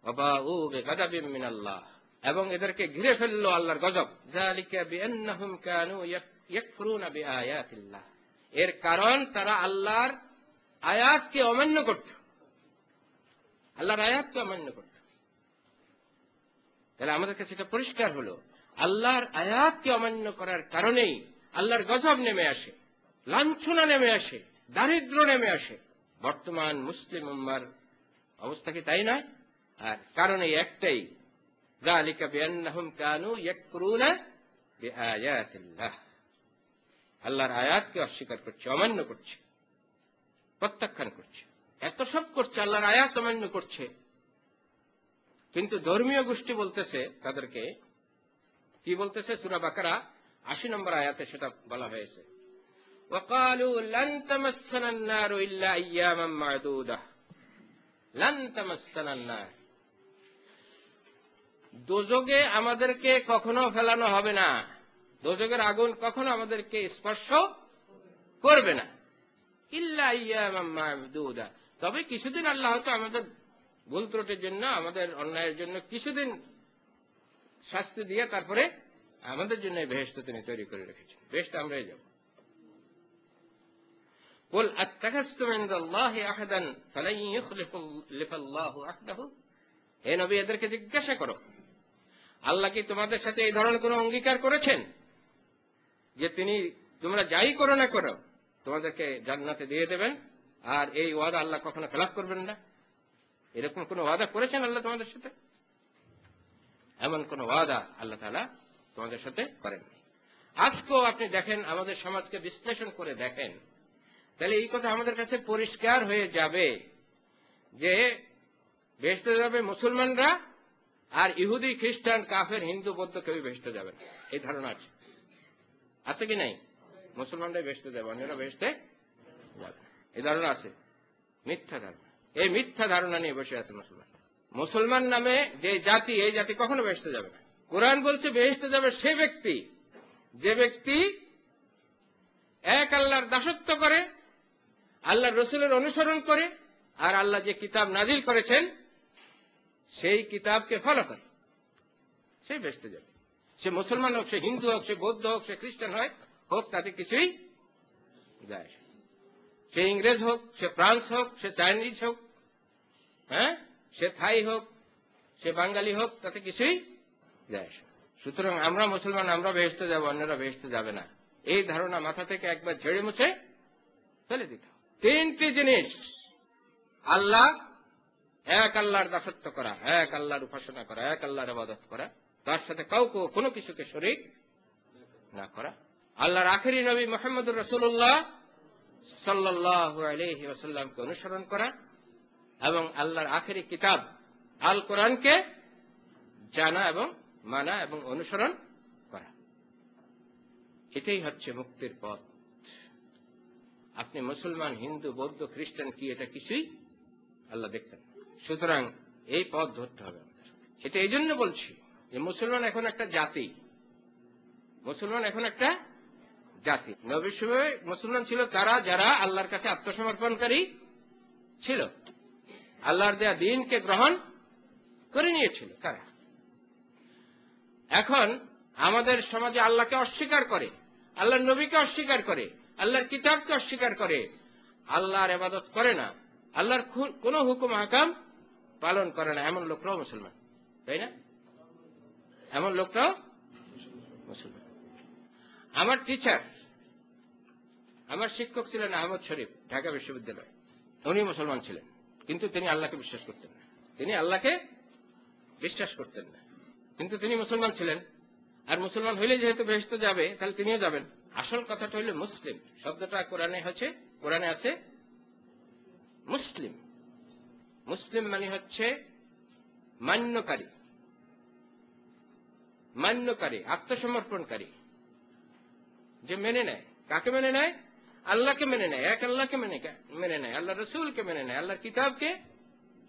ওয়াবাউ বিগাদাবিন মিনাল্লাহ, এবং এদেরকে ঘিরে ফেললো আল্লাহর গজব। যালিকা বিআন্নাহুম কানু ইয়াকফুরুনা বিআয়াতিল্লাহ, এর কারণ তারা আল্লাহর আয়াতকে অমান্য করত, আল্লাহর আয়াতকে অমান্য করত। তাহলে আমাদের কাছে এটা পরিষ্কার হলো, আল্লাহর আয়াতকে অমান্য করার কারণেই আল্লাহর গজব নেমে আসে, লাঞ্ছনা নেমে আসে, দারিদ্র্য নেমে আসে। বর্তমান মুসলিম উম্মার অবস্থা কি তাই নয়? আর কারণ এই একটাই, যালিকা বিআন্নাহুম কানু ইয়াকফুরুনা বিআয়াতিল্লাহ, আল্লাহর আয়াতকে অস্বীকার করছে, অমান্য করছে, প্রত্যাখ্যান করছে। এত সব করছে, আল্লাহর আয়াত অমান্য করছে, কিন্তু ধর্মীয় গোষ্ঠী বলতেছে, তাদেরকে কি বলতেছে? সূরা বাকারা ৮০ নম্বর আয়াতে সেটা বলা হয়েছে, ওয়াকালু লান তামাসসানান নারু ইল্লা আইয়ামান মা'দুদাহ, লান তামাসসানান নার, দোজখে আমাদেরকে কখনো ফেলানো হবে না, দোজখের আগুন কখনো আমাদেরকে স্পর্শ করবে না, ইল্লা আইয়ামান মা'দুদাহ, তবে কিছুদিন আল্লাহ হয়তো আমাদের ভুল ত্রুটির জন্য, আমাদের অন্যায়ের জন্য কিছুদিন শাস্তি দিয়ে তারপরে আমাদের জন্য বেহেশত তিনি তৈরি করে রেখেছেন, বেহেশতে আমরাই যাব। কুল আত্তাখাযতুম ইনদাল্লাহি আহাদান ফালান ইউখলিফাল্লাহু আহদাহু, হে নবী এদেরকে জিজ্ঞাসা করো, আল্লাহ কি তোমাদের সাথে এই ধরনের কোন অঙ্গীকার করেছেন যে তিনি তোমরা যাই করো না করো তোমাদেরকে জান্নাতে দিয়ে দেবেন, আর এই ওয়াদা আল্লাহ কখনো খেলাফ করবেন না? এরকম কোন ওয়াদা করেছেন আল্লাহ তোমাদের সাথে? এমন কোন ওয়াদা আল্লাহ তাআলা তোমাদের সাথে করেননি। আজকেও আপনি দেখেন, আমাদের সমাজকে বিশ্লেষণ করে দেখেন, তাহলে এই কথা আমাদের কাছে পরিষ্কার হয়ে যাবে যে বেহেশতে যাবে মুসলমানরা, আর ইহুদি, খ্রিস্টান, কাফের, হিন্দু, বৌদ্ধ কেউ বেহেশতে যাবে না। এই ধারণা আছে, আছে কি নাই? মুসলমানরাই বেহেশতে যাবে, অন্যরা বেহেশতে যাবে, এই ধারণা আছে। মিথ্যা ধারণা। এই মিথ্যা ধারণা নিয়ে বসে আছে মুসলমান। মুসলমান নামে যে জাতি, এই জাতি কখনো বেহেশতে যাবে না। কোরআন বলছে বেহেশতে যাবে সে ব্যক্তি যে ব্যক্তি এক আল্লাহর দাসত্ব করে, আল্লাহর রসুলের অনুসরণ করে, আর আল্লাহ যে কিতাব নাজিল করেছেন সেই কিতাবকে ফলো করে, সেই বেহেশতে যাবে। সে মুসলমান হোক, সে হিন্দু হোক, সে বৌদ্ধ হোক, সে খ্রিস্টান হোক, তাতে কিছুই যায়। সে ইংরেজ হোক, সে ফ্রান্স হোক, সে চাইনিজ হোক, হ্যাঁ, সে থাই হোক, সে বাঙালি হোক, তাতে কিছুই যায়। সুতরাং আমরা মুসলমান, আমরা বেহেশতে যাব, অন্যরা বেহেশতে যাবে না, এই ধারণা মাথা থেকে একবার ঝেড়ে মুছে ফেলে দিতে হবে। তিনটি জিনিস, আল্লাহ, এক আল্লাহর দাসত্ব করা, এক আল্লাহর উপাসনা করা, এক আল্লাহর ইবাদত করা, তার সাথে কাউকে কোনো কিছুকে শরীক না করা, আল্লাহর আখেরি নবী মুহাম্মদুর রাসূলুল্লাহ সাল্লাল্লাহু আলাইহি ওয়াসাল্লামকে অনুসরণ করা, এবং আল্লাহর আখেরি কিতাব আল কোরআনকে জানা এবং মানা এবং অনুসরণ করা। এটাই হচ্ছে মুক্তির পথ। আপনি মুসলমান, হিন্দু, বৌদ্ধ, খ্রিস্টান কি, এটা কিছুই আল্লাহ দেখতেন। সুতরাং এই পথ ধরতে হবে আমাদের। এটা এই জন্য বলছি যে মুসলমান এখন একটা জাতি, মুসলমান এখন একটা জাতি। নবীর সময় মুসলমান ছিল তারা যারা আল্লাহর কাছে আত্মসমর্পণকারী ছিল, আল্লাহর দেয়া দ্বীনকে গ্রহণ করে নিয়েছিল তারা। এখন আমাদের সমাজে আল্লাহকে অস্বীকার করে, আল্লাহর নবীকে অস্বীকার করে, আল্লাহর কিতাবকে অস্বীকার করে, আল্লাহর ইবাদত করে না, আল্লাহর কোন হুকুম আহকাম পালন করে না, এমন লোকরাও মুসলমান, তাই না? এমন লোকরাও মুসলমান। আমার টিচার, আমার শিক্ষক ছিলেন আহমদ শরীফ, ঢাকা বিশ্ববিদ্যালয়। উনি মুসলমান ছিলেন, কিন্তু তিনি আল্লাহকে বিশ্বাস করতেন না, তিনি আল্লাহকে বিশ্বাস করতেন না, কিন্তু তিনি মুসলমান ছিলেন। আর মুসলমান হইলে যেহেতু বেহেশতে যাবে, তাহলে তিনিও যাবেন। আসল কথাটা হইল মুসলিম শব্দটা কোরআনে হচ্ছে, কোরআনে আছে মুসলিম। মুসলিম মানে হচ্ছে মান্যকারী, মান্যকারী, আত্মসমর্পণকারী, যে মেনে নেয়। কাকে মেনে নেয়? আল্লাহকে মেনে নেয়, এক আল্লাহকে মেনে নেয়, আল্লাহ রসুলকে মেনে নেয়, আল্লাহর কিতাবকে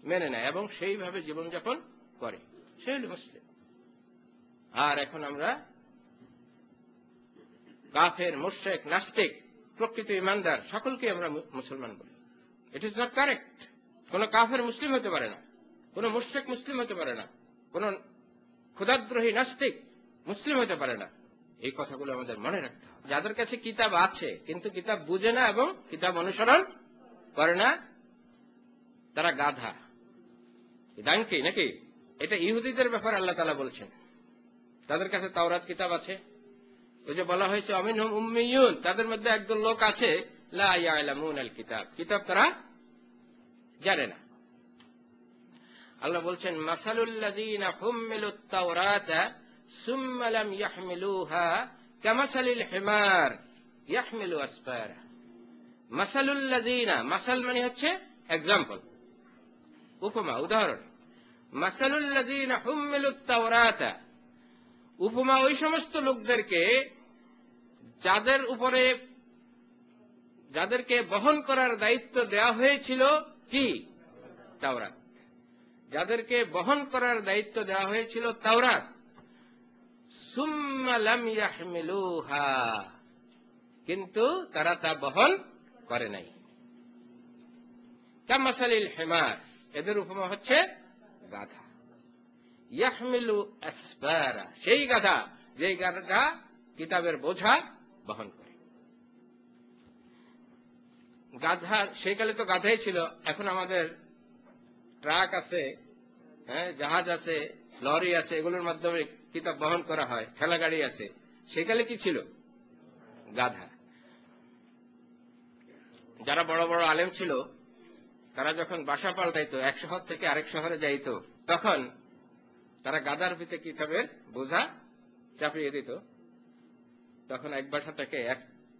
মেনে নেয়, এবং সেইভাবে জীবনযাপন করে, সে হল মুসলিম। আর এখন আমরা কাফের, মুশরিক, নাস্তিক, প্রকৃত ইমানদার সকলকে আমরা মুসলমান বলি। It is not correct. কোন কাফের মুসলিম হতে পারে না, কোন মুশরিক মুসলিম হতে পারে না, কোন ক্ষুধাদ্রোহী নাস্তিক মুসলিম হতে পারে না। এই কথাগুলো আমাদের মনে রাখতে হবে। যাদের কাছে কিতাব আছে কিন্তু কিতাব বুঝে না এবং কিতাব অনুসরণ করে না, তারা গাধা, ডাঙ্কি নাকি। এটা ইহুদিদের ব্যাপারে আল্লাহ তাআলা বলছেন। তাদের কাছে তাওরাত কিতাব আছে, ওই যে বলা হয়েছে আমিনহুম উম্মিয়ুন, তাদের মধ্যে একদল লোক আছে লা ইয়ালামুনাল কিতাব, কিতাব তারা জানে না। আল্লাহ বলছেন মাসালুল লাযিনা হুম্মিলুত তাওরাতা সুম্মা লাম ইয়াহমিলুহা কামাসালিল হিমার ইয়াহমিলু আসফারা। মাসালুল লাযিনা, মাসাল মানে হচ্ছে এক্সাম্পল, উপমা, উদাহরণ। মাসালুল লাযিনা হুম্মিলুত তাওরাতা, উপমা ওই সমস্ত লোকদেরকে যাদেরকে বহন করার দায়িত্ব দেওয়া হয়েছিল কি? তাওরাত। যাদেরকে বহন করার দায়িত্ব দেওয়া হয়েছিল তাওরাত, সুম্মা লাম ইয়াহমিলুহা, কিন্তু তারা তা বহন করে নাই। কামাসালিল হিমার, এদের উপমা হচ্ছে গাধা। ইয়াহমিলু আসফারা, সেই গাধা যেই গাধা কিতাবের বোঝা বহন করে। গাধা সেই কালে তো গাধাই ছিল, এখন আমাদের ট্রাক আছে, জাহাজ আছে, লরি আছে, এগুলোর মাধ্যমে কিতাব বহন করা হয়, ঠেলা গাড়ি আছে। সেকালে কি ছিল? গাধা। যারা বড় বড় আলেম ছিল তারা যখন বাসা পাল্টাইতো, এক শহর থেকে আরেক শহরে যাইতো, তখন তারা গাধার ভিতরে কিতাবের বোঝা চাপিয়ে দিত। তখন এক বাসা থেকে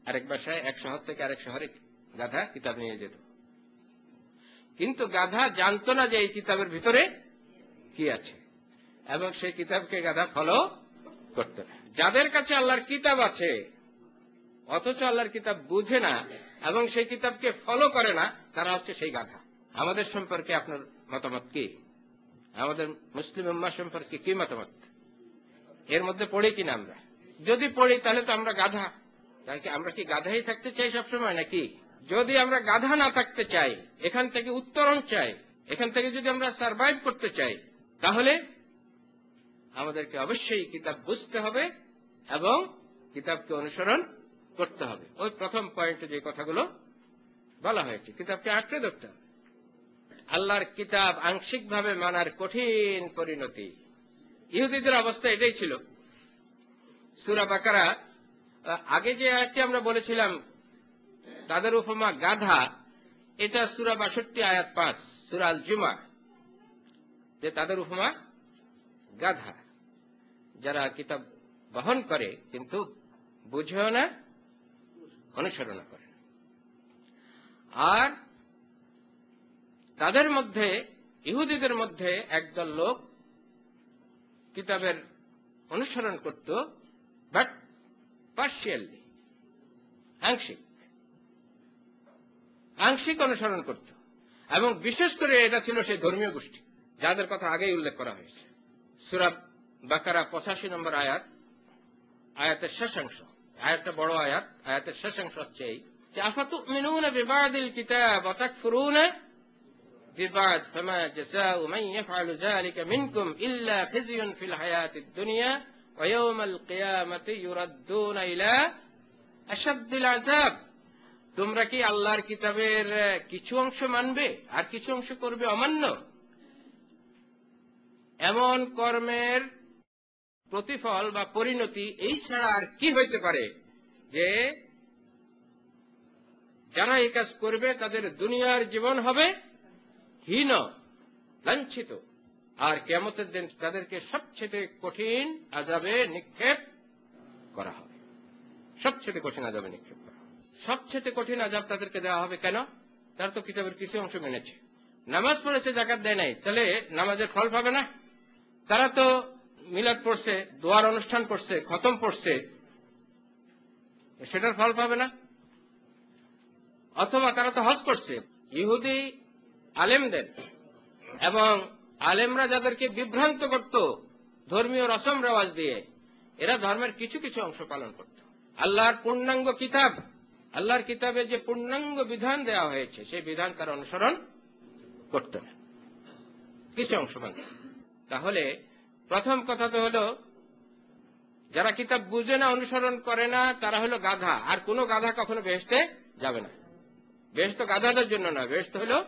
আরেক বাসায়, এক শহর থেকে আরেক শহরে গাধা কিতাব নিয়ে যেত। কিন্তু গাধা জানতো না যে এই কিতাবের ভিতরে কি আছে, এবং সেই কিতাবকে গাধা ফলো করত না। যাদের কাছে আল্লাহর কিতাব আছে অথচ আল্লাহর কিতাব বুঝে না এবং সেই কিতাবকে ফলো করে না, তারা হচ্ছে সেই গাধা। আমাদের সম্পর্কে আপনার মতামত কি? আমাদের মুসলিম উম্মাহ সম্পর্কে কি মতামত? এর মধ্যে পড়ি কিনা আমরা? যদি পড়ি তাহলে তো আমরা গাধা। তাই কি আমরা কি গাধাই থাকতে চাই সবসময় নাকি? যদি আমরা গাধা না থাকতে চাই, এখান থেকে উত্তরণ চাই, এখান থেকে যদি আমরা সার্ভাইভ করতে চাই, তাহলে আমাদেরকে অবশ্যই কিতাব বুঝতে হবে এবং কিতাবকে অনুসরণ করতে হবে। ওই প্রথম পয়েন্টে যে কথাগুলো বলা হয়েছে, কিতাবকে আঁকড়ে ধরতে হবে। আল্লাহর কিতাব আংশিকভাবে মানার কঠিন পরিণতি। ইহুদিদের অবস্থা এটাই ছিল। সূরা বাকারা, আগে যে আয়াতটি আমরা বলেছিলাম তাদের উপমা গাধা, এটা সূরা 62 আয়াত 5 সূরা আল জুমা, যে তাদের উপমা গাধা, যারা কিতাব বহন করে কিন্তু বুঝেও না, অনুসরণ করে। আর তাদের মধ্যে, ইহুদিদের মধ্যে একদল লোক কিতাবের অনুসরণ করত, বাট পার্শিয়ালি, আংশিক অনুসরণ করত। এবং বিশেষ করে এটা ছিল সেই ধর্মীয় গোষ্ঠী যাদের কথা আগেই উল্লেখ করা হয়েছে। সূরা বাকারা 85 নম্বর আয়াতের শেষাংশ, আয়াতটা বড় আয়াত, আয়াতের শেষাংশ হচ্ছে এই যে আফাতুমিনুনা বিবাদিল কিতাব ওয়া তাকফুরুনা বিবাদ ফামা জাযাউ মান ইয়াফআলু যালিকা মিনকুম ইল্লা খিzyun ফিল হায়াতিদ দুনিয়া ওয়া ইয়াওমাল কিয়ামাতি ইউরাদ্দুনা ইলা আশাদ্দিল আযাব। তোমরা কি আল্লাহর কিতাবের কিছু অংশ মানবে আর কিছু অংশ করবে অমান্য? এমন কর্মের প্রতিফল বা পরিণতি এই ছাড়া আর কি হইতে পারে যে যারা এই কাজ করবে তাদের দুনিয়ার জীবন হবে হীন, লাঞ্ছিত, আর কিয়ামতের দিন তাদেরকে সবচেয়ে কঠিন আযাবে নিক্ষেপ করা হবে। সবচেয়ে কঠিন আযাবে নিক্ষেপ করা হবে। সবচেয়ে কঠিন আযাব তাদেরকে দেওয়া হবে। কেন? তারা তো কিতাবের কিছু অংশ মেনেছে, নামাজ পড়েছে, যাকাত দেয় নাই, তাহলে নামাজের ফল পাবে না। তারা তো মিলাদ পড়ছে, দোয়ার অনুষ্ঠান করছে, খতম পড়ছে, সেটার ফল পাবে না। অথবা তারা তো হজ করছে। ইহুদি আলেমদের এবং আলেমরা যাদেরকে বিভ্রান্ত করত ধর্মীয় রসম রেওয়াজ দিয়ে, এরা ধর্মের কিছু কিছু অংশ পালন করত। আল্লাহর পূর্ণাঙ্গ কিতাব, আল্লাহর কিতাবে যে পূর্ণাঙ্গ বিধান দেওয়া হয়েছে সেই বিধান তারা অনুসরণ করত না। কিছু অংশ মানতে। তাহলে প্রথম কথা তো হলো, যারা কিতাব বুঝে না, অনুসরণ করে না, তারা হলো গাধা। আর কোনো গাধা কখনো বেহেশতে যাবে না। বেহেশত গাধাদের জন্য না, বেহেশত হলো